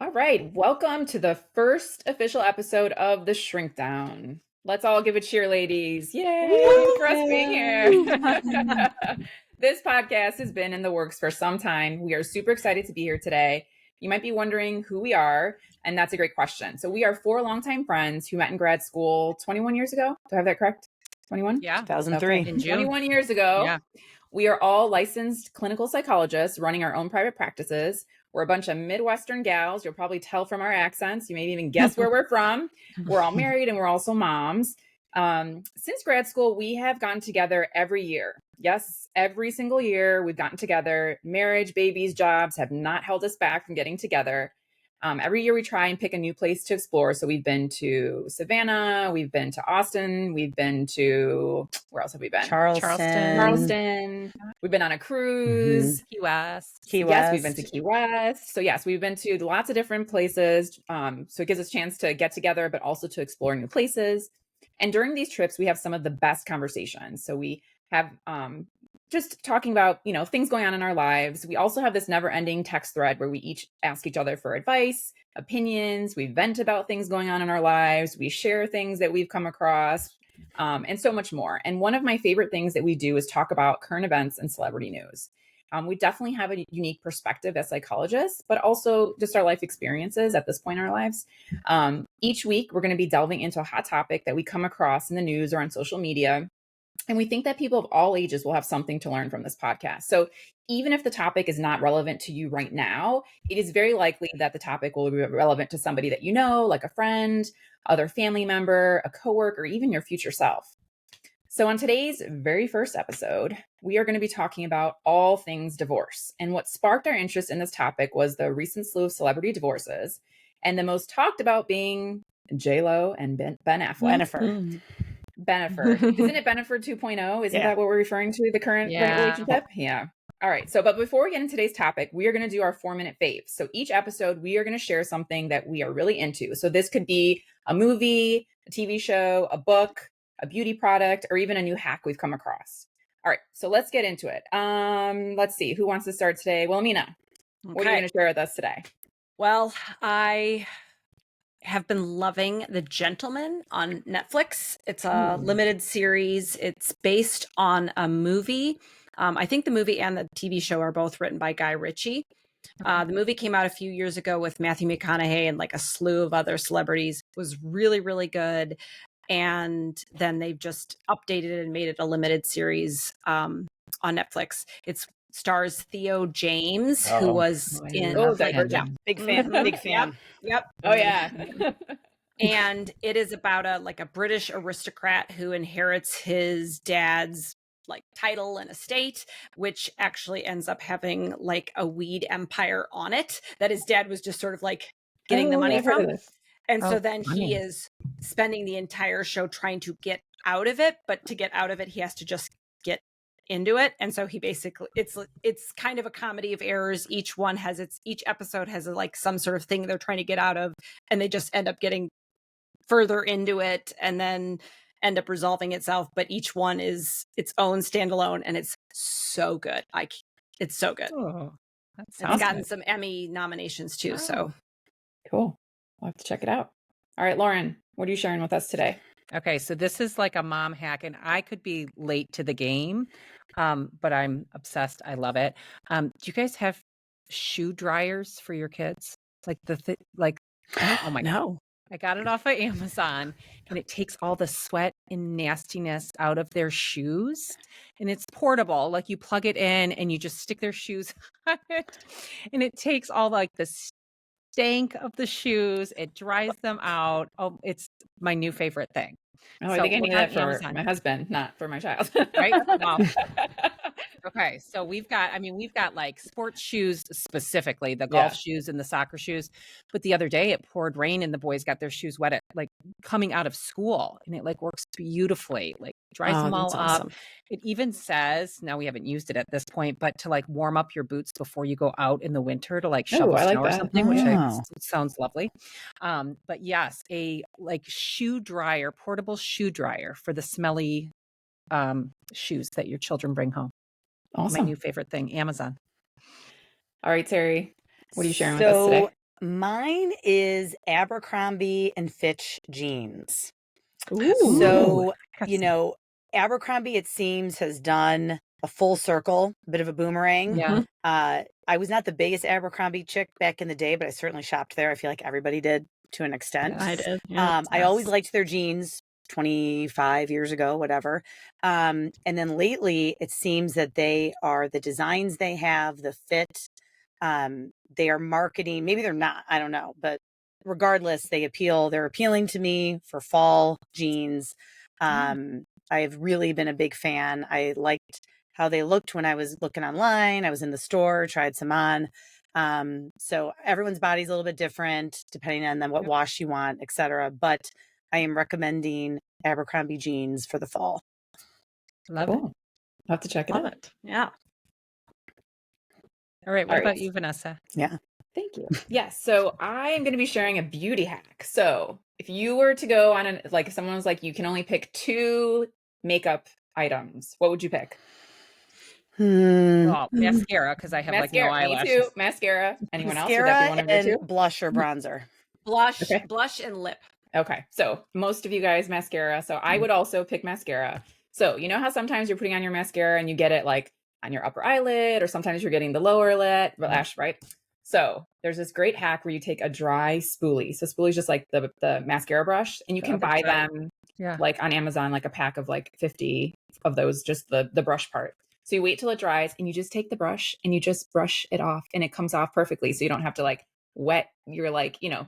All right, welcome to the first official episode of the Shrink Down. Let's all give a cheer, ladies. Yay for us being here. This podcast has been in the works for some time. We are super excited to be here today. You might be wondering who we are, and that's a great question. So we are four longtime friends who met in grad school 21 years ago. Do I have that correct? 21? Yeah. 2003. Okay. In June. 21 years ago. Yeah. We are all licensed clinical psychologists running our own private practices. We're a bunch of Midwestern gals. You'll probably tell from our accents. You may even guess where we're from. We're all married and we're also moms. Since grad school, we have gotten together every year. Yes, every single year we've gotten together. Marriage, babies, jobs have not held us back from getting together. Every year we try and pick a new place to explore. So we've been to Savannah, we've been to Austin, we've been to, where else have we been? Charleston. We've been on a cruise. Key West. Yes, we've been to Key West. So yes, we've been to lots of different places. So it gives us a chance to get together, but also to explore new places. And during these trips, we have some of the best conversations. So we have just talking about, things going on in our lives. We also have this never-ending text thread where we each ask each other for advice, opinions. We vent about things going on in our lives. We share things that we've come across, and so much more. And one of my favorite things that we do is talk about current events and celebrity news. We definitely have a unique perspective as psychologists, but also just our life experiences at this point in our lives. Each week, we're going to be delving into a hot topic that we come across in the news or on social media. And we think that people of all ages will have something to learn from this podcast. So even if the topic is not relevant to you right now, it is very likely that the topic will be relevant to somebody that you know, like a friend, other family member, a coworker, or even your future self. So on today's very first episode, we are going to be talking about all things divorce. And what sparked our interest in this topic was the recent slew of celebrity divorces, and the most talked about being J-Lo and Ben Affleck. Bennifer. Isn't it Bennifer 2.0? Isn't that what we're referring to, the current relationship? Yeah. All right. So, but before we get into today's topic, we are going to do our 4-minute faves. So each episode, we are going to share something that we are really into. So this could be a movie, a TV show, a book, a beauty product, or even a new hack we've come across. All right. So let's get into it. Let's see. Who wants to start today? Wilhelmina, what are you going to share with us today? Well, I have been loving The Gentleman on Netflix. It's a limited series. It's based on a movie. I think the movie and the TV show are both written by Guy Ritchie. The movie came out a few years ago with Matthew McConaughey and like a slew of other celebrities. It was really, really good. And then they've just updated it and made it a limited series on Netflix. It stars Theo James, who was in Big fan. Yep. Oh yeah. And it is about a British aristocrat who inherits his dad's title and estate, which actually ends up having a weed empire on it that his dad was just sort of getting the money from. And so then he is spending the entire show trying to get out of it, but to get out of it, he has to just get into it. And so he basically, it's kind of a comedy of errors. Each episode has some sort of thing they're trying to get out of, and they just end up getting further into it and then end up resolving itself. But each one is its own standalone, and it's so good. It's so good. Oh, it's gotten some Emmy nominations too. So cool. We'll have to check it out. All right, Lauren, what are you sharing with us today? Okay, so this is like a mom hack, and I could be late to the game, but I'm obsessed. I love it. Do you guys have shoe dryers for your kids? Oh my God. I got it off of Amazon, and it takes all the sweat and nastiness out of their shoes, and it's portable. Like you plug it in and you just stick their shoes on it, and it takes all the stank of the shoes. It dries them out. Oh, it's my new favorite thing. Oh, I think I need that for my husband, not for my child. Right? Well, okay. So we've got sports shoes specifically, the golf shoes and the soccer shoes. But the other day it poured rain and the boys got their shoes wet at coming out of school, and it works beautifully. Dries them all up. It even says, now we haven't used it at this point, but to warm up your boots before you go out in the winter to shovel snow or something, which sounds lovely. But yes, a shoe dryer, portable shoe dryer for the smelly shoes that your children bring home. Awesome. My new favorite thing, Amazon. All right, Teri, what are you sharing with us today? Mine is Abercrombie and Fitch jeans. Ooh. So, That's- Abercrombie, it seems, has done a full circle, a bit of a boomerang. Yeah. I was not the biggest Abercrombie chick back in the day, but I certainly shopped there. I feel like everybody did to an extent. I did. Yeah. I always liked their jeans 25 years ago, whatever. And then lately, it seems that the designs they have, the fit, they are marketing. Maybe they're not, I don't know. But regardless, they're appealing to me for fall jeans. I've really been a big fan. I liked how they looked when I was looking online. I was in the store, tried some on. So everyone's body's a little bit different depending on what wash you want, etc. But I am recommending Abercrombie jeans for the fall. Love Cool. I'll have to check it Love out. it. Yeah. it. All right. What All right. about you, Vanessa? Yeah. Thank you. Yes. So I am going to be sharing a beauty hack. So if you were to go on if someone was like, you can only pick 2 makeup items, what would you pick? Well, mascara, because I have like no Mascara. Me eyelashes. too. Mascara. Anyone else? Would Mascara that be one of your and 2? blush or bronzer. Okay. Blush and lip. Okay. So most of you guys mascara. So I would also pick mascara. So you know how sometimes you're putting on your mascara and you get it like on your upper eyelid, or sometimes you're getting the lower lash, right? So there's this great hack where you take a dry spoolie. So spoolie is just like the mascara brush, and you can buy them like on Amazon, like a pack of like 50 of those, just the brush part. So you wait till it dries and you just take the brush and you just brush it off, and it comes off perfectly. So you don't have to like wet your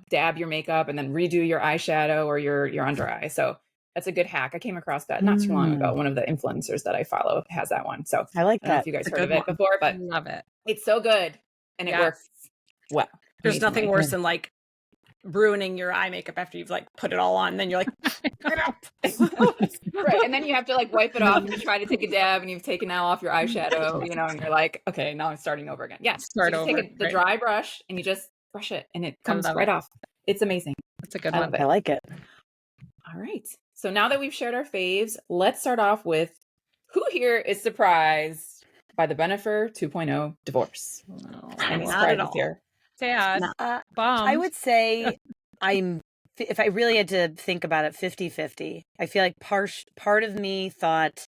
dab your makeup and then redo your eyeshadow or your under eye. So that's a good hack. I came across that not too long ago. One of the influencers that I follow has that one. So I like I don't know that. if you guys It's a heard of good it before, but Love it. it's so good and it works well. There's nothing amazingly. worse than like ruining your eye makeup after you've like put it all on. Then you're like, right. And then you have to like wipe it off and you try to take a dab and you've taken now off your eyeshadow, and you're like, okay, now I'm starting over again. Yeah. Start so you over. Take the dry brush and you just brush it and it comes right off. It's amazing. That's a good I one. love it. I like it. All right. So now that we've shared our faves, let's start off with who here is surprised by the Bennifer 2.0 divorce? Any not at surprises all. here? Sad. I would say if I really had to think about it, 50-50. I feel like part of me thought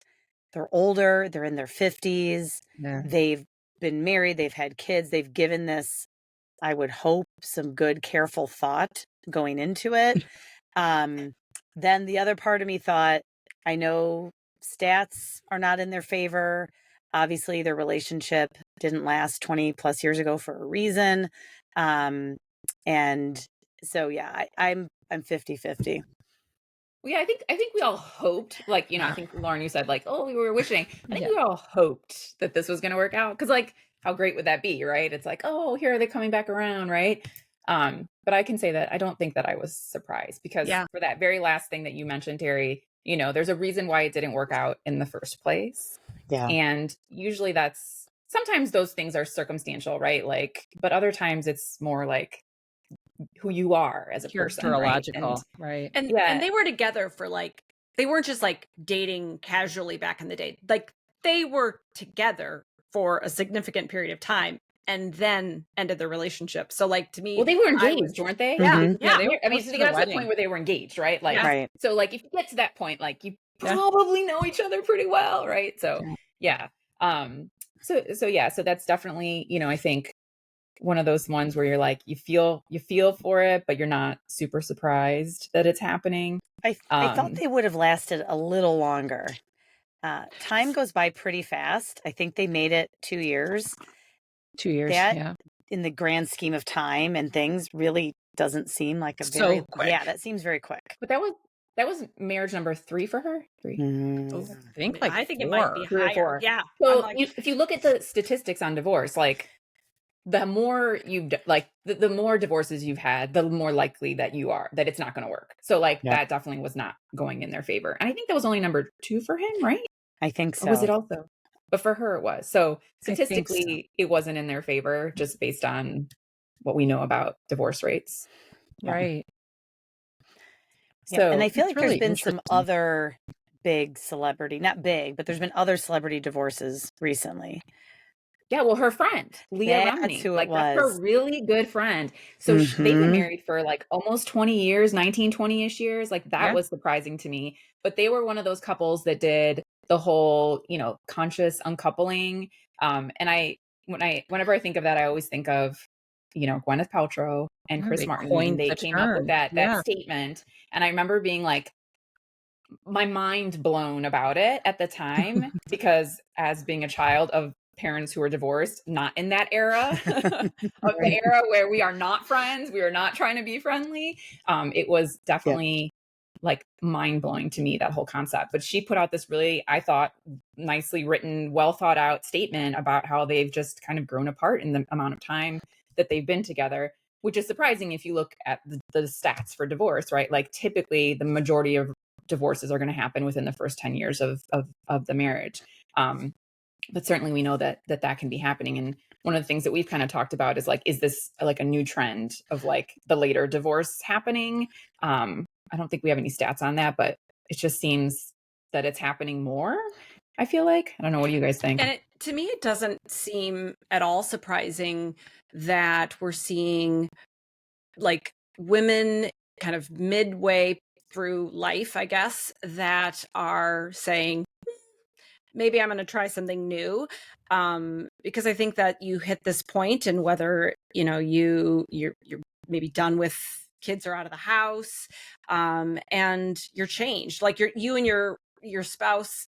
they're older, they're in their 50s, they've been married, they've had kids, they've given this, I would hope, some good, careful thought going into it. Then the other part of me thought, I know stats are not in their favor. Obviously, their relationship didn't last 20 plus years ago for a reason. And so, yeah, I'm 50-50. Well, yeah, I think we all hoped, like, I think Lauren, you said like, oh, we were wishing. I think we all hoped that this was going to work out. Cause like, how great would that be? Right. It's like, oh, here are they coming back around. Right. But I can say that I don't think that I was surprised because for that very last thing that you mentioned, Teri, there's a reason why it didn't work out in the first place. Yeah. And usually sometimes those things are circumstantial, right? Like, but other times it's more like who you are as a person. Right. And they were together for like, they weren't just like dating casually back in the day. Like they were together for a significant period of time and then ended the relationship. So like to me, well, they were engaged, weren't they? Yeah. Yeah. They were, I mean, so they got to the point where they were engaged, right? Like, right. So like, if you get to that point, like you probably know each other pretty well, right? So yeah. So that's definitely, I think one of those ones where you're like, you feel for it, but you're not super surprised that it's happening. I thought they would have lasted a little longer. Time goes by pretty fast. I think they made it 2 years. 2 years. That, in the grand scheme of time and things, really doesn't seem like a very quick. Yeah, that seems very quick. But that was marriage number 3 for her. 3. I think it might be 3 or 4. Yeah. So if you look at the statistics on divorce, like the more the more divorces you've had, the more likely that it's not going to work. So like that definitely was not going in their favor. And I think that was only number 2 for him, right? I think so. Or was it also? But for her, it was. So statistically, it wasn't in their favor just based on what we know about divorce rates. Right. So, and I feel like there's been some other big celebrity, not big, but there's been other celebrity divorces recently. Yeah, well, her friend, Leah That's Remini, who it like, that's her was. really good friend. So they've been Mhm. married for, like, almost 20 years, 19, 20-ish years, like, that Yeah. was surprising to me. But they were one of those couples that did the whole, conscious uncoupling, and whenever I think of that, I always think of, Gwyneth Paltrow and Yeah, Chris they Martin, and coined they the came up with term. that Yeah. statement, and I remember being, like, my mind blown about it at the time because as being a child of parents who were divorced, not in that era of the Right. era where we are not friends, we are not trying to be friendly. It was Yep. definitely like mind blowing to me, that whole concept. But she put out this really, I thought, nicely written, well thought out statement about how they've just kind of grown apart in the amount of time that they've been together, which is surprising if you look at the stats for divorce, right? Like typically the majority of divorces are going to happen within the first 10 years of the marriage. But certainly we know that can be happening. And one of the things that we've kind of talked about is like, is this like a new trend of like the later divorce happening? I don't think we have any stats on that, but it just seems that it's happening more. I feel like, I don't know. What do you guys think? And to me, it doesn't seem at all surprising that we're seeing like women kind of midway through life, I guess, that are saying, maybe I'm going to try something new. Because I think that you hit this point, and whether, you're maybe done with kids are out of the house, and you're changed, like you and your spouse,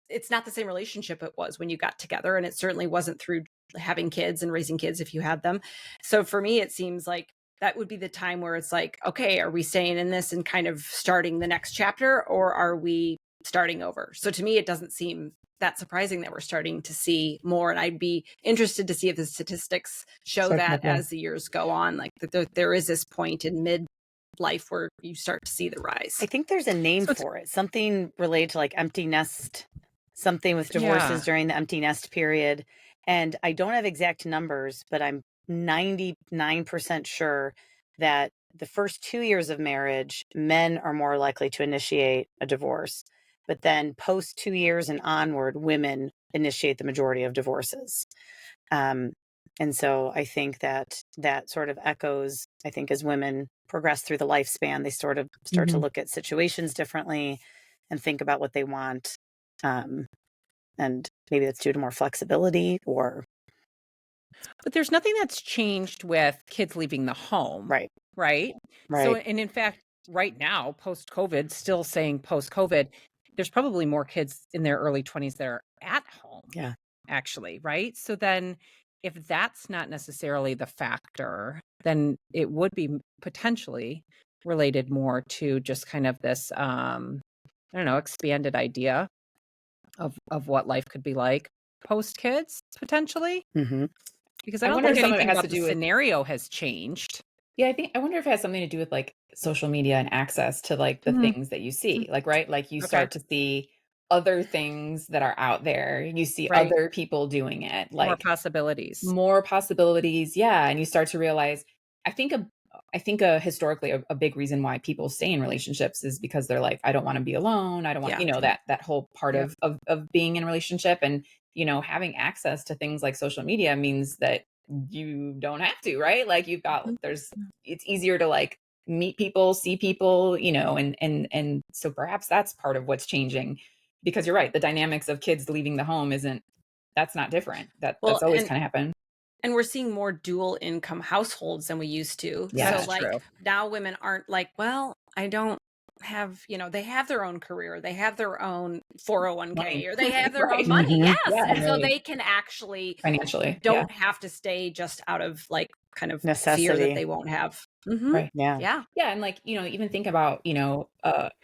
it's not the same relationship it was when you got together. And it certainly wasn't through having kids and raising kids if you had them. So for me, it seems like that would be the time where it's like, okay, are we staying in this and kind of starting the next chapter, or are we starting over? So to me, it doesn't seem that surprising that we're starting to see more. And I'd be interested to see if the statistics show that as the years go on, like that there is this point in midlife where you start to see the rise. I think there's a name So for it, something related to like empty nest, something with divorces during the empty nest period. And I don't have exact numbers, but I'm 99% sure that the first 2 years of marriage, men are more likely to initiate a divorce. But then post 2 years and onward, women initiate the majority of divorces. And so I think that sort of echoes, I think, as women progress through the lifespan, they sort of start to look at situations differently and think about what they want. And maybe that's due to more flexibility or. But there's nothing that's changed with kids leaving the home. Right. Right. So, and in fact, right now, post-COVID, still saying post-COVID, there's probably more kids in their early 20s that are at home. Yeah. Actually. Right. So then if that's not necessarily the factor, then it would be potentially related more to just kind of this, I don't know, expanded idea of what life could be like post kids potentially. Mm-hmm. Because I I don't wonder think if some of it anything has about to the do with, scenario has changed. yeah, I wonder if it has something to do with like social media and access to like the things that you see, like, right? Like you Okay. start to see other things that are out there. You see Right. other people doing it, More like possibilities. more possibilities. Yeah. And you start to realize, I think historically a big reason why people stay in relationships is because they're like, I don't want to be alone. I don't want, Yeah. that whole part Yep. of being in a relationship. And, having access to things like social media means that you don't have to, right? Like you've got, it's easier to like meet people, see people, and so perhaps that's part of what's changing, because you're right. The dynamics of kids leaving the home that's not different. That's always kind of happened. And we're seeing more dual income households than we used to. Yeah, so like true. now women aren't like, well, I don't have, they have their own career, they have their own 401k, Money. or they have their Right. own money. Mhm. Yes. Yeah, And so right. they can actually Financially. don't have to stay just out of like kind of fear Necessity. that they won't have. Mhm. Right. Yeah. Yeah. Yeah. And like, even think about,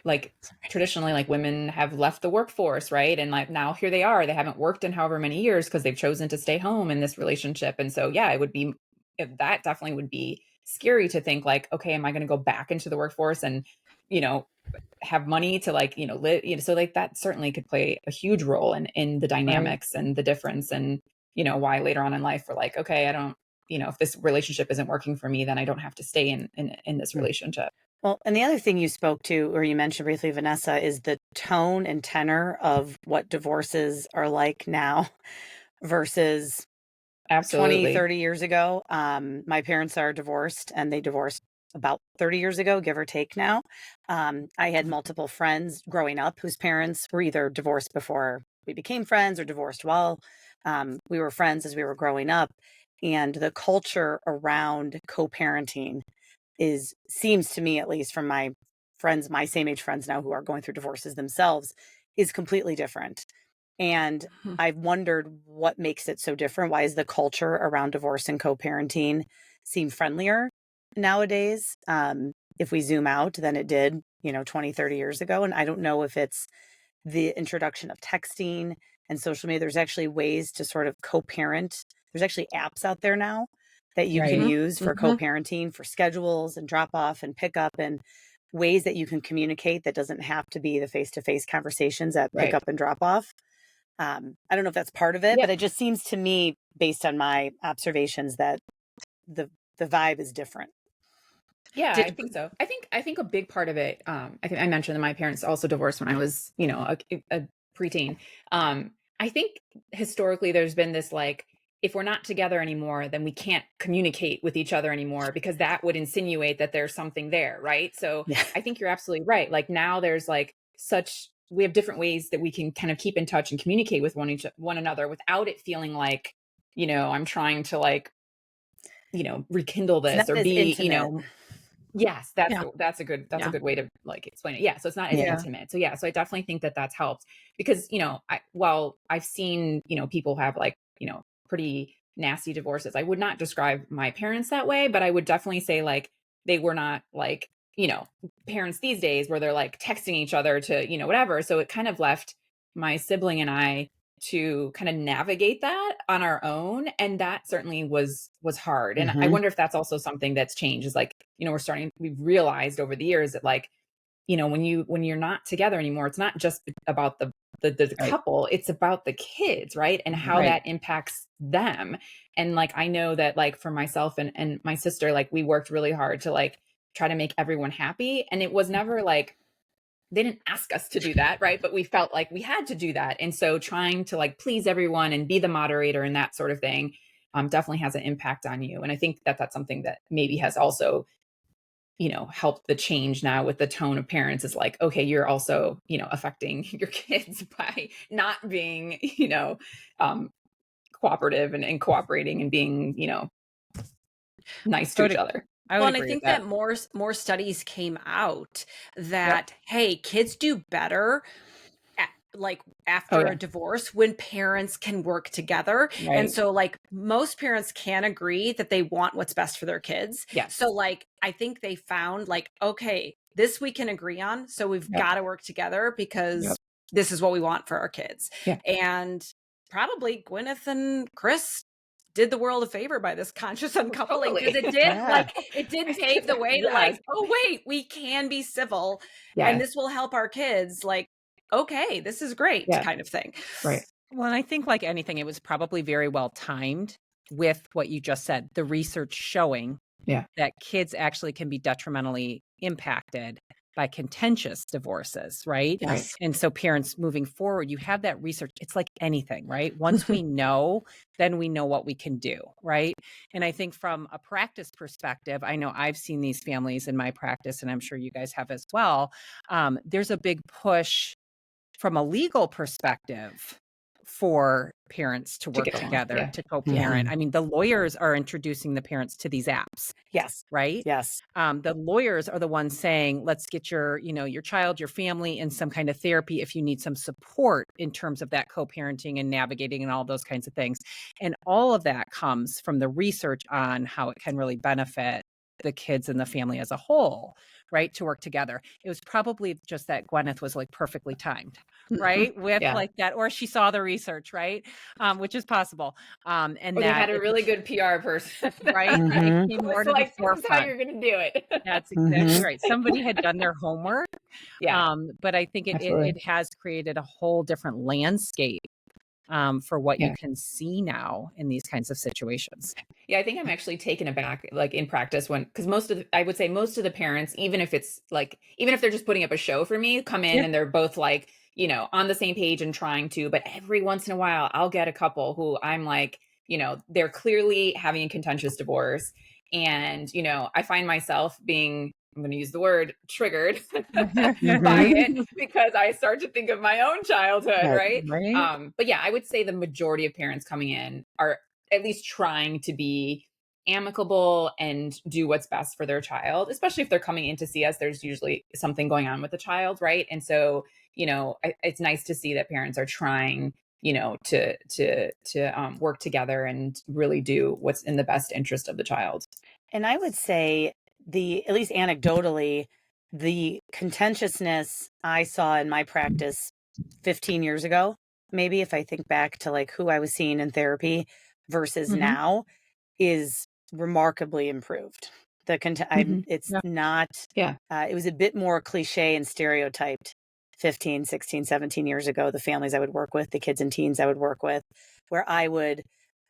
like traditionally, like women have left the workforce, right? And like now here they are, they haven't worked in however many years because they've chosen to stay home in this relationship. And so, yeah, that definitely would be scary to think like, okay, am I going to go back into the workforce and, have money to like, live, so like that certainly could play a huge role in the dynamics and the difference. And, why later on in life we're like, okay, I don't, if this relationship isn't working for me, then I don't have to stay in this relationship. Well, and the other thing you spoke to, or you mentioned briefly, Vanessa, is the tone and tenor of what divorces are like now versus Absolutely. 30 years ago. My parents are divorced, and they divorced about 30 years ago, give or take now. I had multiple friends growing up whose parents were either divorced before we became friends or divorced while we were friends as we were growing up. And the culture around co-parenting seems to me, at least from my friends, my same age friends now who are going through divorces themselves, is completely different. And Hmm. I've wondered what makes it so different. Why is the culture around divorce and co-parenting seem friendlier nowadays? If we zoom out than it did, 20, 30 years ago. And I don't know if it's the introduction of texting and social media. There's actually ways to sort of co-parent. There's actually apps out there now that you can Right. use for Mhm. co-parenting, for schedules and drop off and pick up, and ways that you can communicate that doesn't have to be the face-to-face conversations at pick Right. up and drop off. I don't know if that's part of it, Yeah. but it just seems to me, based on my observations, that the the vibe is different. Yeah, I Did think so. I think a big part of it, I think I mentioned that my parents also divorced when I was, a preteen. I think historically there's been this like, if we're not together anymore, then we can't communicate with each other anymore because that would insinuate that there's something there, right? So Yeah. I think you're absolutely right. Like now there's like we have different ways that we can kind of keep in touch and communicate with one another without it feeling like, I'm trying to like, rekindle It's not this or as be, intimate. yes, Yeah. that's a Yeah. good way to like explain it. Yeah, so it's not as Yeah. intimate. So yeah, so I definitely think that that's helped because, while I've seen, people have like, pretty nasty divorces. I would not describe my parents that way, but I would definitely say like they were not like, parents these days where they're like texting each other to, whatever. So it kind of left my sibling and I to kind of navigate that on our own, and that certainly was hard. And I Hmm. wonder if that's also something that's changed, is like, we've realized over the years that like, when you're not together anymore, it's not just about the Right. couple, it's about the kids, right? And how Right. that impacts them. And like I know that like for myself and my sister, like we worked really hard to like try to make everyone happy, and it was never like they didn't ask us to do that, right? But we felt like we had to do that. And so trying to like please everyone and be the moderator and that sort of thing, definitely has an impact on you. And I think that that's something that maybe has also, helped the change now with the tone of parents, is like, okay, you're also, affecting your kids by not being, um, cooperative and cooperating and being, nice I to would each ag other. I Well, would and I agree with think that. that more studies came out Yep. that, hey, kids do better like Oh after yeah. a divorce when parents can work together. And Right. so like most parents can agree that they want what's best for their kids. Yes. So like I think they found like, okay, this we can agree on, so we've Yep. got to work together Yep. because this is what we want for our kids. Yeah. And probably Gwyneth and Chris did the world a favor by this conscious uncoupling, because Totally. Yeah. it did pave the way to like, Yes. oh wait, we can be civil and Yeah. this will help our kids. Like, okay, this is great, Yeah. kind of thing. Right. Well, and I think like anything, it was probably very well timed with what you just said, the research showing Yeah. that kids actually can be detrimentally impacted by contentious divorces, right? Right. Yes. And so parents moving forward, you have that research. It's like anything, right? Once we know, then we know what we can do, right? And I think from a practice perspective, I know I've seen these families in my practice, and I'm sure you guys have as well. There's a big push from a legal perspective for parents to To work get along. together Yeah. to co-parent. Mhm. I mean, the lawyers are introducing the parents to these apps, Yes. right? Yes. The lawyers are the ones saying, let's get your, your child, your family in some kind of therapy if you need some support in terms of that co-parenting and navigating and all those kinds of things. And all of that comes from the research on how it can really benefit the kids and the family as a whole, right? To work together. It was probably just that Gwyneth was like perfectly timed, right? With Yeah. like that, or she saw the research, right? Which is possible. And Or they that had a it really good PR person. right? It Mhm. came more Was to the like, this is how forefront. you're gonna do it. That's exactly Mhm. right. Somebody had done their homework. Yeah, But I think it absolutely. has created a whole different landscape for what you Yeah. can see now in these kinds of situations. Yeah, I think I'm actually taken aback, like in practice, because I would say most of the parents, even if it's like, even if they're just putting up a show for me, come in Yeah. and they're both like, on the same page and trying to, but every once in a while I'll get a couple who I'm like, they're clearly having a contentious divorce. And, I find myself being, I'm going to use the word triggered by it because I start to think of my own childhood, right? Right. But yeah, I would say the majority of parents coming in are at least trying to be amicable and do what's best for their child, especially if they're coming in to see us. There's usually something going on with the child, right? And so, it's nice to see that parents are trying, to work together and really do what's in the best interest of the child. And I would say at least anecdotally, the contentiousness I saw in my practice 15 years ago, maybe if I think back to like who I was seeing in therapy versus now, is remarkably improved. It's Yeah. not, Yeah. it was a bit more cliche and stereotyped 15, 16, 17 years ago, the families I would work with, the kids and teens I would work with, where I would,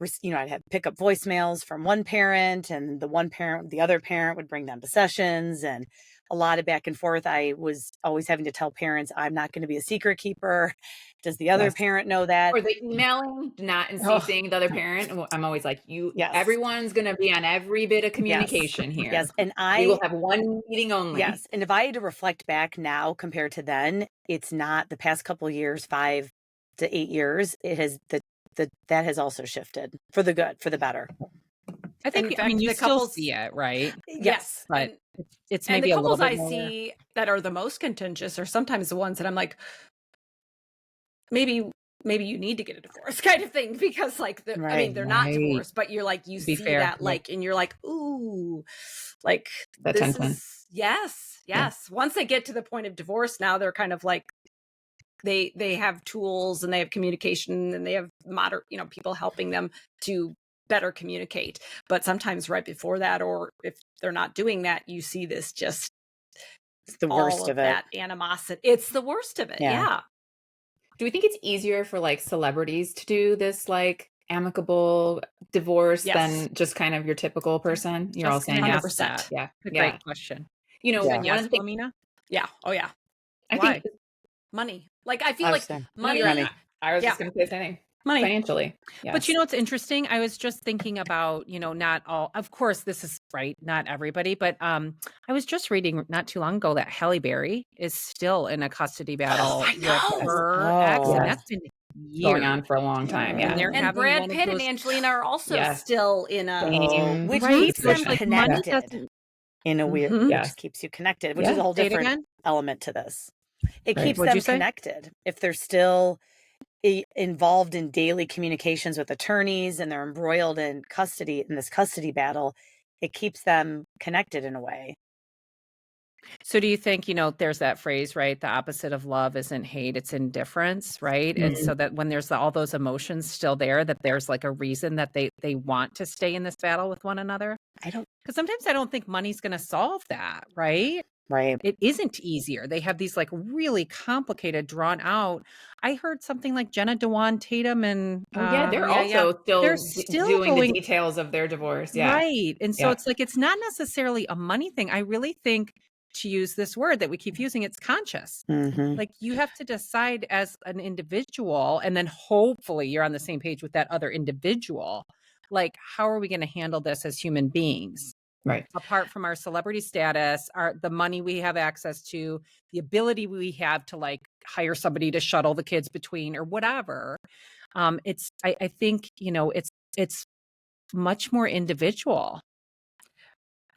I'd have pick up voicemails from one parent, and the other parent would bring them to sessions, and a lot of back and forth. I was always having to tell parents, I'm not going to be a secret keeper. Does the other parent know that? Or the emailing, not CCing the other parent. I'm always like, everyone's going to be on every bit of communication here. Yes. And we will have one meeting only. Yes. And if I had to reflect back now compared to then, it's not the past couple of years, 5 to 8 years. It has that has also shifted for the good, for the better. I think, you still see it, right? Yes. But it's and maybe the a little couples bit I more. see that are the most contentious are sometimes the ones that I'm like, maybe you need to get a divorce kind of thing, because like they're not divorced, but you're like, you see that like, and you're like, ooh, like that this 10-20. is yes. Once they get to the point of divorce, now they're kind of like, they have tools and they have communication and they have modern, people helping them to better communicate. But sometimes right before that, or if they're not doing that, you see this just it's the worst of it. That animosity. It's the worst of it. Yeah. Do we think it's easier for like celebrities to do this like amicable divorce than just kind of your typical person? You're all saying 100%. Yeah. Great question. One of the things, Wilhelmina? Yeah. Oh yeah. I think money. Like I feel like money. I was just going to say the same thing. Money. Financially. Yes. But what's interesting? I was just thinking about, not all, of course, this is right, not everybody, but I was just reading not too long ago that Halle Berry is still in a custody battle with her ex, and that's been going on for a long time. Yeah. And Brad Pitt and Angelina are also still in a which keeps them connected in a weird, which keeps you connected, which is a whole different element to this. It keeps them connected. If they're still involved in daily communications with attorneys and they're embroiled in this custody battle, it keeps them connected in a way. So do you think, there's that phrase, right? The opposite of love isn't hate, it's indifference, right? And so that when there's all those emotions still there, that there's like a reason that they want to stay in this battle with one another? Because sometimes I don't think money's going to solve that, right? Right. It isn't easier. They have these like really complicated, drawn out. I heard something like Jenna Dewan Tatum and they're still doing the details of their divorce. Yeah. Right. And so it's like, it's not necessarily a money thing. I really think, to use this word that we keep using, it's conscious. Like you have to decide as an individual, and then hopefully you're on the same page with that other individual. Like, how are we going to handle this as human beings? Right. Apart from our celebrity status, the money we have access to, the ability we have to like hire somebody to shuttle the kids between or whatever. I think, it's much more individual.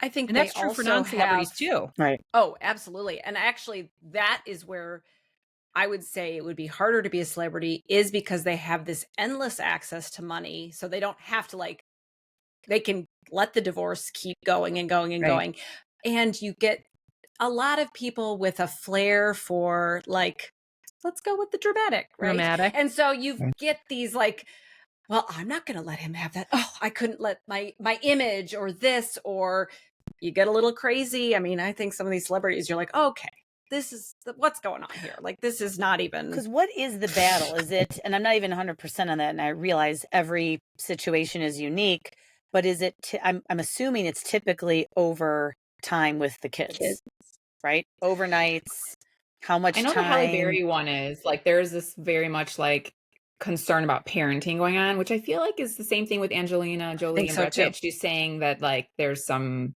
I think and that's true for non-celebrities too. Right. Oh, absolutely. And actually that is where I would say it would be harder to be a celebrity, is because they have this endless access to money. So they don't have to they can let the divorce keep going and going and going. And you get a lot of people with a flair for let's go with the dramatic, right? And so you get these well, I'm not going to let him have that. Oh, I couldn't let my image or this, or you get a little crazy. I mean, I think some of these celebrities, you're like, okay, this is what's going on here. Like, this is not even. Because what is the battle? Is it, and I'm not even 100% on that, and I realize every situation is unique, but is it, I'm assuming it's typically over time with the kids, right? Overnights, how much time? I know the Halle Berry one is, there's this very much concern about parenting going on, which I feel like is the same thing with Angelina Jolie and so Brad too. Pitt. She's saying that like there's some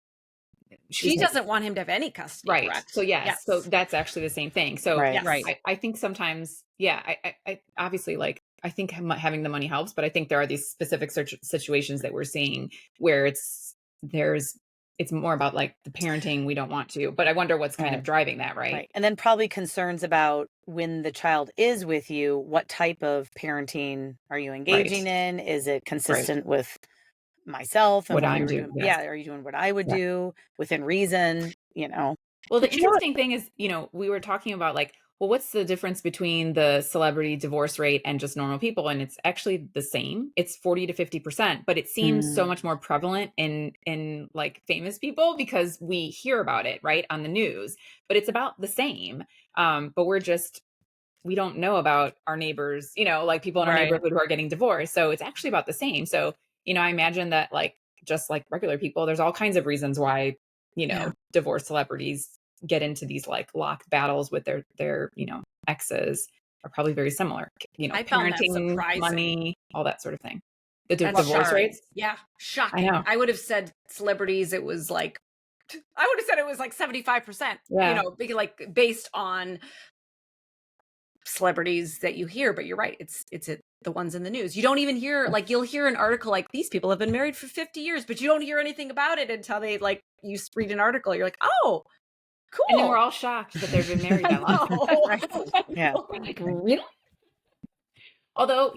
She doesn't want him to have any custody, right. correct? So yes, so that's actually the same thing. So Right. Yes. Right. I think sometimes, I obviously like I think having the money helps, but I think there are these specific situations that we're seeing where it's more about like the parenting we don't want to, but I wonder what's kind of driving that, right? Right. And then probably concerns about when the child is with you, what type of parenting are you engaging in? Is it consistent with myself and What what I'm we were doing, doing? yes. Yeah. Are you doing what I would Yeah. do within reason? You know? Well, the But you know what? interesting thing is, we were talking about like, well, what's the difference between the celebrity divorce rate and just normal people? And it's actually the same. It's 40 to 50%, but it seems so much more prevalent in like famous people because we hear about it, right, on the news. But it's about the same. But we don't know about our neighbors, like people in our Right. neighborhood who are getting divorced. So it's actually about the same. So, I imagine that like just like regular people, there's all kinds of reasons why, divorced celebrities get into these like locked battles with their exes are probably very similar. I found that Parenting, surprising. money, all that sort of thing. The That's divorce shocking. rates. Yeah, shocking. I know. I would have said celebrities. It was like 75%. Yeah. Because like based on celebrities that you hear. But you're right. It's the ones in the news. You don't even hear like you'll hear an article like these people have been married for 50 years, but you don't hear anything about it until they like you read an article. You're like, oh, cool. And then we're all shocked that they've been married that long. Yeah. We're like, really? Although,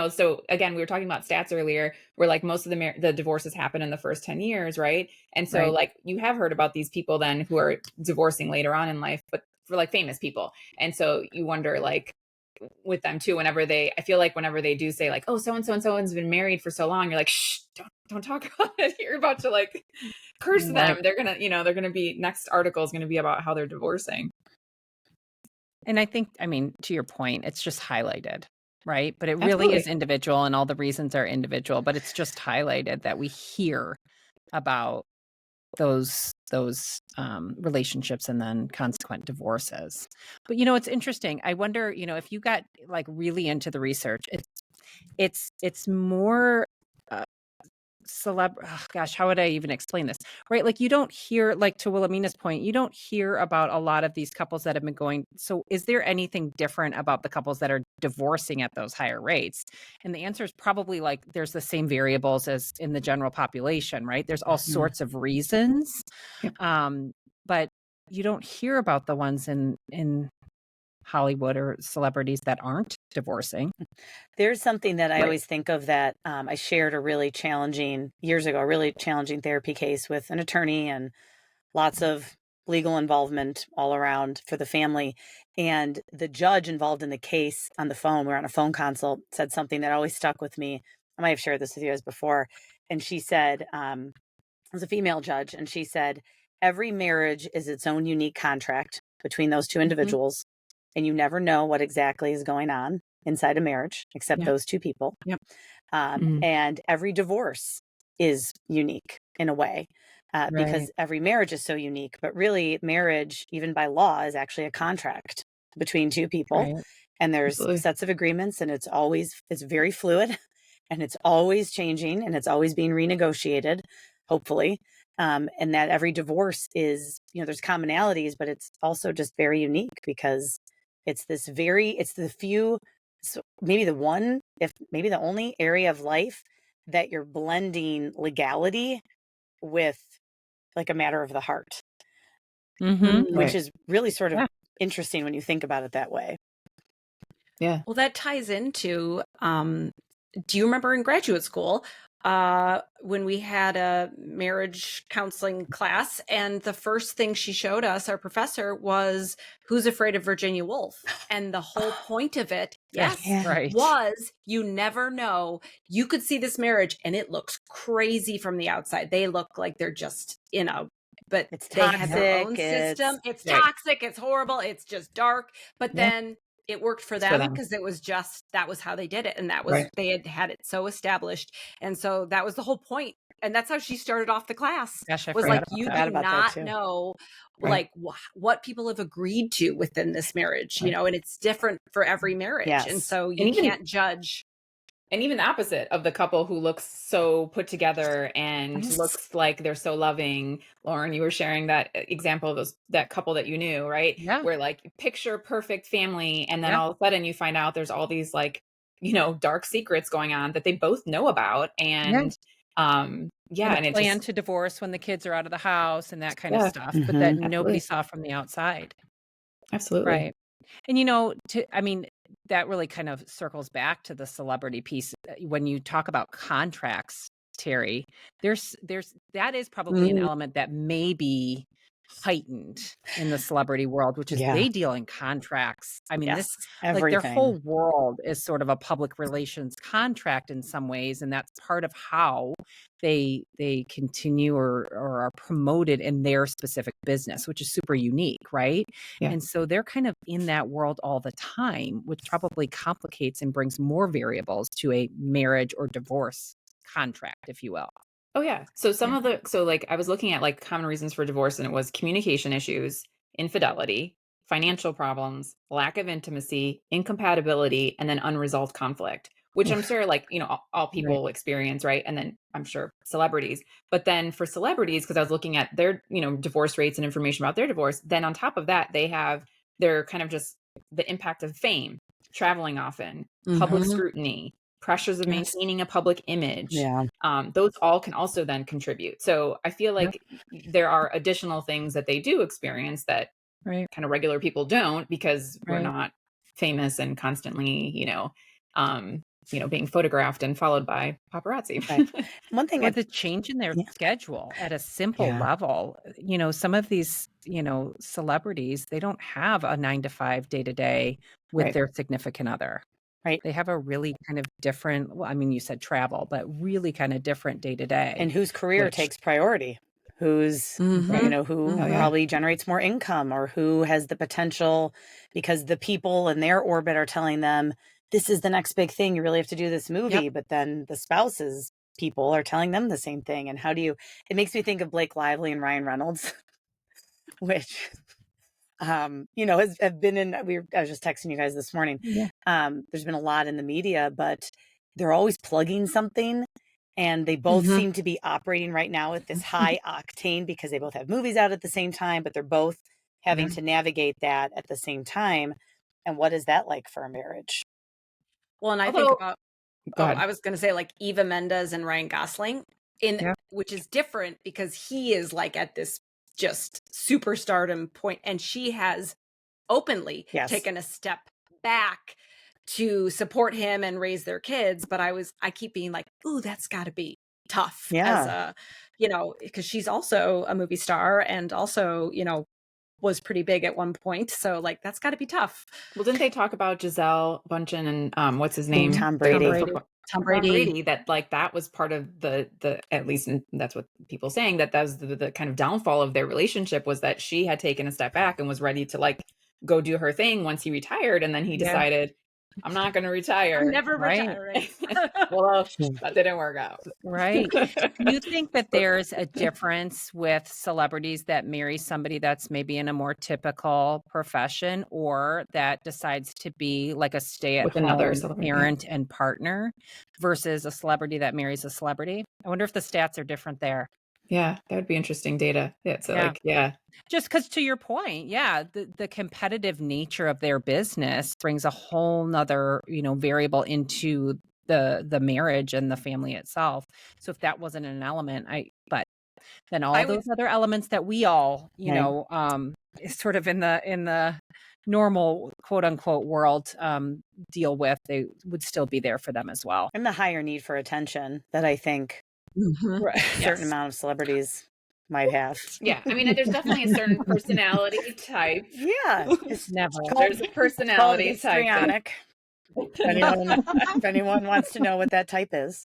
so again, we were talking about stats earlier where like most of the divorces happen in the first 10 years, right? And so like you have heard about these people then who are divorcing later on in life, but for like famous people. And so you wonder like with them too, I feel like whenever they do say like, oh, so-and-so and so-and-so's been married for so long, you're like, shh, don't talk about it. You're about to like curse them. They're going to be, next article is going to be about how they're divorcing. And I think, to your point, it's just highlighted, right? But it really is individual and all the reasons are individual, but it's just highlighted that we hear about those relationships and then consequent divorces. But, it's interesting. I wonder, if you got like really into the research, it's more how would I even explain this? Right? Like you don't hear, like to Wilhelmina's point, you don't hear about a lot of these couples that have been going. So is there anything different about the couples that are divorcing at those higher rates? And the answer is probably like there's the same variables as in the general population, right? There's all sorts of reasons. But you don't hear about the ones in Hollywood or celebrities that aren't divorcing. There's something that I always think of that I shared years ago, a really challenging therapy case with an attorney and lots of legal involvement all around for the family. And the judge involved in the case on the phone, we're on a phone consult, said something that always stuck with me. I might have shared this with you guys before. And she said, it was a female judge, and she said, every marriage is its own unique contract between those two individuals. And you never know what exactly is going on inside a marriage, except those two people. Yep. And every divorce is unique in a way, because every marriage is so unique. But really, marriage, even by law, is actually a contract between two people. Right. And there's sets of agreements, and it's very fluid, and it's always changing, and it's always being renegotiated, hopefully. And that every divorce is, there's commonalities, but it's also just very unique because it's maybe the only area of life that you're blending legality with like a matter of the heart, which is really sort of interesting when you think about it that way. Yeah. Well, that ties into, do you remember in graduate school, when we had a marriage counseling class, and the first thing she showed us, our professor, was Who's Afraid of Virginia Woolf? And the whole point of it, was you never know. You could see this marriage and it looks crazy from the outside. They look like they're just, but it's they toxic, have their own system. It's toxic. It's horrible. It's just dark. But then it worked for them because that was how they did it. And that was, they had it so established. And so that was the whole point. and that's how she started off the class. Gosh, I Was forgot like, about you that. do not know like what people have agreed to within this marriage, you know, and it's different for every marriage. Yes. And so And you even- can't judge. And even the opposite of the couple who looks so put together and Yes. looks like they're so loving. Lauren, you were sharing that example of that couple that you knew, right? Yeah. Where like picture perfect family, and then Yeah. all of a sudden you find out there's all these like, you know, dark secrets going on that they both know about. And And and a it plan just, to divorce when the kids are out of the house and that kind of Yeah. stuff, but that Mhm. nobody Absolutely. saw from the outside. absolutely. Right. And you know, I mean, that really kind of circles back to the celebrity piece. When you talk about contracts, Teri, there's that is probably an element that may be heightened in the celebrity world, which is Yeah. they deal in contracts. I mean, Yes. this like their Everything. whole world is sort of a public relations contract in some ways, and that's part of how they continue or are promoted in their specific business, which is super unique, right? Yeah. And so they're kind of in that world all the time, which probably complicates and brings more variables to a marriage or divorce contract, if you will. Oh yeah. So so like I was looking at like common reasons for divorce, and it was communication issues, infidelity, financial problems, lack of intimacy, incompatibility, and then unresolved conflict, which I'm sure like, you know, all people experience, right? And then I'm sure celebrities. But then for celebrities, because I was looking at their, you know, divorce rates and information about their divorce, then on top of that, they have their kind of just the impact of fame, traveling often, public scrutiny, pressures of Yes. maintaining a public image. Yeah. Those all can also then contribute. So I feel like there are additional things that they do experience that Right. kind of regular people don't, because we're Right. not famous and constantly, being photographed and followed by paparazzi. Right. One thing Or the change in their Yeah. schedule at a simple Yeah. level. You know, some of these, you know, celebrities, they don't have a 9 to 5 day to day with Right. their significant other. Right. They have a really kind of different, well, I mean, you said travel, but really kind of different day to day. And whose career which- takes priority? Who's, Mhm. you know, who Oh, yeah. probably generates more income, or who has the potential because the people in their orbit are telling them, this is the next big thing. You really have to do this movie. But then the spouses people are telling them the same thing. And how do you, it makes me think of Blake Lively and Ryan Reynolds, which, you know, have been in, I was just texting you guys this morning. Yeah. There's been a lot in the media, but they're always plugging something. And they both seem to be operating right now at this high octane because they both have movies out at the same time, but they're both having to navigate that at the same time. And what is that like for a marriage? Well, and I Although- think about, Go ahead. I was going to say like Eva Mendes and Ryan Gosling which is different because he is like at this just superstardom point, and she has openly taken a step back to support him and raise their kids. But I keep being like, ooh, that's got to be tough as a, you know, because she's also a movie star and also, you know, was pretty big at one point. So like, that's got to be tough. Well, didn't they talk about Giselle Bundchen and what's his name? Tom Brady. Tom Brady. That like that was part of the at least that's what people saying, that was the kind of downfall of their relationship, was that she had taken a step back and was ready to like go do her thing once he retired, and then he decided, I'm not going to retire. I'm never retiring. Well, that didn't work out. Right. Do you think that there's a difference with celebrities that marry somebody that's maybe in a more typical profession, or that decides to be like a stay-at-home another celebrity, parent and partner, versus a celebrity that marries a celebrity? I wonder if the stats are different there. Yeah, that would be interesting data. Just because, to your point, the competitive nature of their business brings a whole nother, you know, variable into the marriage and the family itself. So if that wasn't an element, but then all those other elements that we all, you know, is sort of in the normal quote unquote world deal with, they would still be there for them as well. And the higher need for attention that I think a certain amount of celebrities might have. Yeah, I mean, there's definitely a certain personality type. Yeah, it's never. There's a personality type. Histrionic. If anyone wants to know what that type is,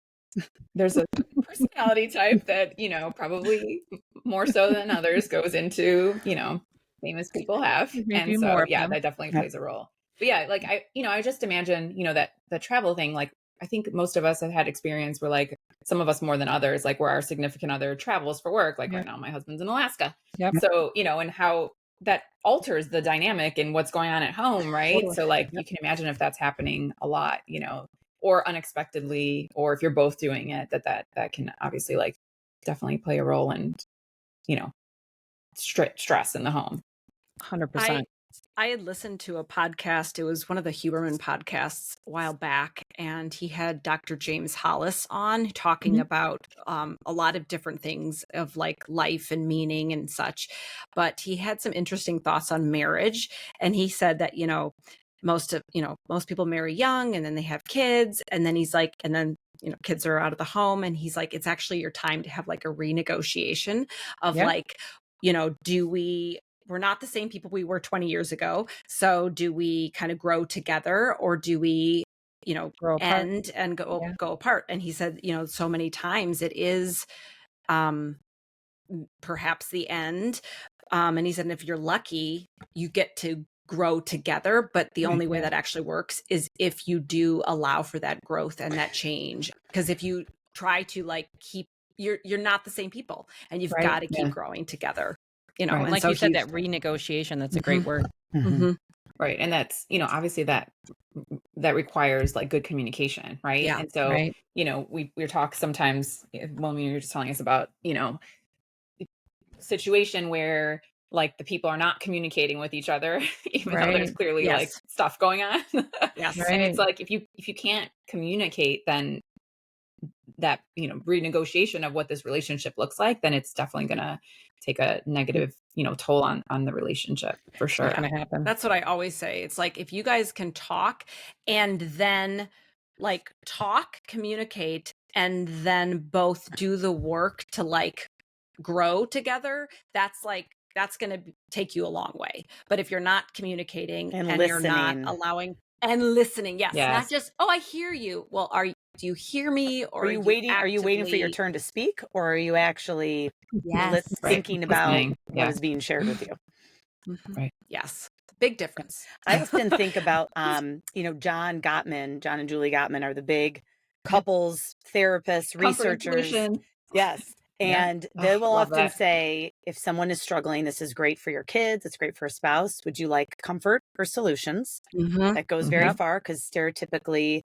there's a personality type that, you know, probably more so than others goes into, you know, famous people have, and so that definitely plays a role. But yeah, like I just imagine, you know, that the travel thing, like I think most of us have had experience where like some of us more than others, like where our significant other travels for work, like right now my husband's in Alaska. Yep. So, and how that alters the dynamic and what's going on at home, right? Totally. So like you can imagine if that's happening a lot, or unexpectedly, or if you're both doing it, that can obviously like definitely play a role in, stress in the home. 100%. I had listened to a podcast. It was one of the Huberman podcasts a while back, and he had Dr. James Hollis on talking about a lot of different things of like life and meaning and such. But he had some interesting thoughts on marriage, and he said that most people marry young and then they have kids, and then he's like, and then kids are out of the home, and he's like, it's actually your time to have like a renegotiation of like, we're not the same people we were 20 years ago. So do we kind of grow together, or do we, end and go apart? And he said, so many times it is perhaps the end. And he said, if you're lucky, you get to grow together. But the only way that actually works is if you do allow for that growth and that change. Because if you try to like you're not the same people, and you've got to keep growing together. And like you said, that renegotiation, that's a great word. Right. And that's, obviously that requires like good communication. Right. Yeah. And so, we talk sometimes when you're just telling us about, situation where like the people are not communicating with each other, even though there's clearly like stuff going on. Yes. And it's like, if you can't communicate, then that, renegotiation of what this relationship looks like, then it's definitely going to take a negative, toll on the relationship for sure. It's not going to happen. That's what I always say. It's like, if you guys can talk and then like communicate, and then both do the work to like grow together, that's going to take you a long way. But if you're not communicating and you're not allowing and listening, not just, oh, I hear you. Well, do you hear me, or are you waiting? Are you waiting for your turn to speak, or are you actually thinking about what is being shared with you? Right. Yes. Big difference. I often think about, John and Julie Gottman are the big couples therapists, researchers. Yes. And they will often say, if someone is struggling, this is great for your kids, it's great for a spouse. Would you like comfort or solutions? That goes very far, because stereotypically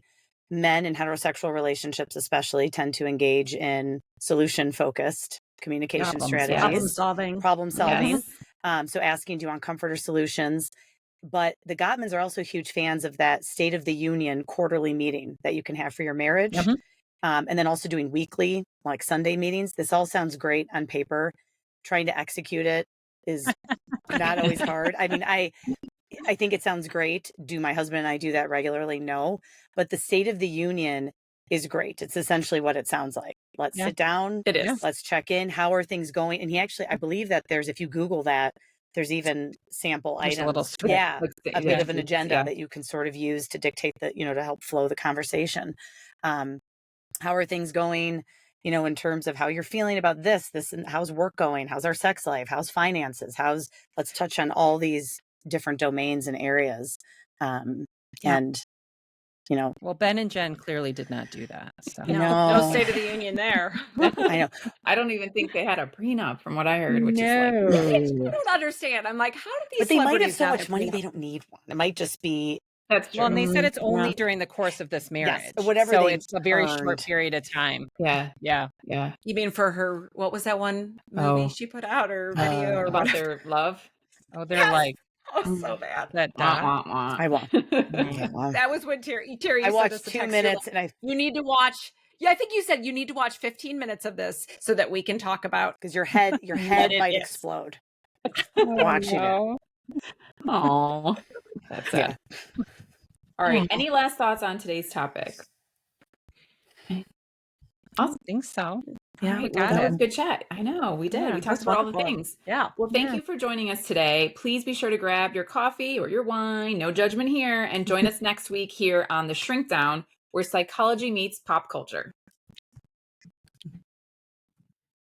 men in heterosexual relationships especially tend to engage in solution-focused communication strategies. Problem solving. So asking, do you want comfort or solutions? But the Gottmans are also huge fans of that State of the Union quarterly meeting that you can have for your marriage. And then also doing weekly, like Sunday meetings. This all sounds great on paper. Trying to execute it is not always hard. I mean, I think it sounds great. Do my husband and I do that regularly? No. But the State of the Union is great. It's essentially what it sounds like. Let's sit down. It is. Let's check in. How are things going? And he actually, I believe that if you Google that, there's even sample items. A little script. A bit of an agenda that you can sort of use to dictate the, to help flow the conversation. How are things going, in terms of how you're feeling about this, and how's work going? How's our sex life? How's finances? Let's touch on all these different domains and areas. And, well, Ben and Jen clearly did not do that. So. No State of the Union there. I know. I don't even think they had a prenup from what I heard, which is I don't understand. I'm like, how do these But they might have so have much money they don't need one. It might just be. That's true. Well, and they said it's only during the course of this marriage. Yes, whatever. So it's a very short period of time. Yeah. You mean for her? What was that one movie she put out, or video, or about their love? Oh, they're like, so bad. That I won't. That was when Teri. I watched 2 minutes, and you need to watch. Yeah, I think you said you need to watch 15 minutes of this so that we can talk about, because your head might explode watching it. Oh, that's sad. All right. Any last thoughts on today's topic? I think so. Yeah, that was a good chat. I know, we did. Yeah, we talked about all the things. Yeah. Well, thank you for joining us today. Please be sure to grab your coffee or your wine, no judgment here, and join us next week here on The Shrink Down, where psychology meets pop culture.